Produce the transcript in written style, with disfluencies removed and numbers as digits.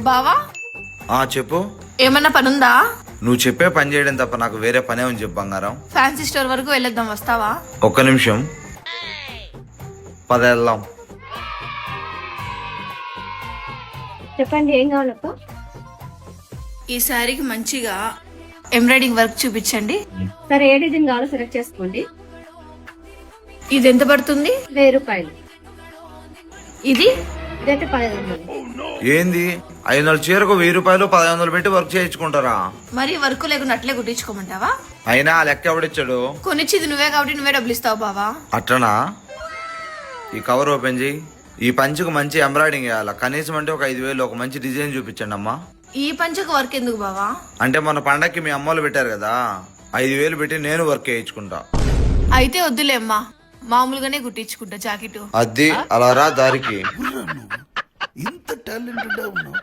బావా చెప్పు. ఏమన్నా పనుందా? నువ్వు చెప్పే పని చేయడం తప్ప నాకు వేరే పనే ఉంది చెప్పు బంగారం. ఫ్యాన్సీ స్టోర్ వరకు వెళ్ళొద్దాం, వస్తావా? ఒక్క నిమిషం, పద వెళ్దాం. చెప్పండి, ఏం కావాలప్ప? ఈ శారీకి మంచిగా ఎంబ్రాయిడింగ్ వర్క్ చూపించండి. సరే, ఏ డిజైన్ కావాలో సెలెక్ట్ చేసుకోండి. ఇది ఎంత పడుతుంది? 1000 రూపాయలు. ఇది ఇదైతే 1500. ఏంది 500 చీరకు 1000 రూపాయలు 1500 పెట్టి వర్క్ చేయించుకుంటారా? మరి వర్క్ లేకుండా అట్లే కుట్టించుకోమంటావా? అయినా ఆ లెక్క ఎవడిచ్చాడు? కొనిచ్చింది నువ్వే కాబట్టి నువ్వే డబ్బులు ఇస్తావు బావా. అట్లనా? ఈ కవర్ ఓపెన్ చేయి. ఈ పంచుకు మంచి ఎంబ్రాయిడింగ్ వేయాలి. కనీసం అంటే ఒక 5000 ఒక మంచి డిజైన్ చూపించండి అమ్మా. ఈ పంచకు వర్క్ ఎందుకు బావా? అంటే మన పండక్కి మీ అమ్మోళ్ళు పెట్టారు కదా, 5000 పెట్టి నేను వర్క్ చేయించుకుంటా. అయితే వద్దులే అమ్మా, మామూలుగానే కుట్టించుకుంటా జాకెట్. అది అలా రా దారికి. ఇంత టాలెంటెడ్ ఉన్నావు.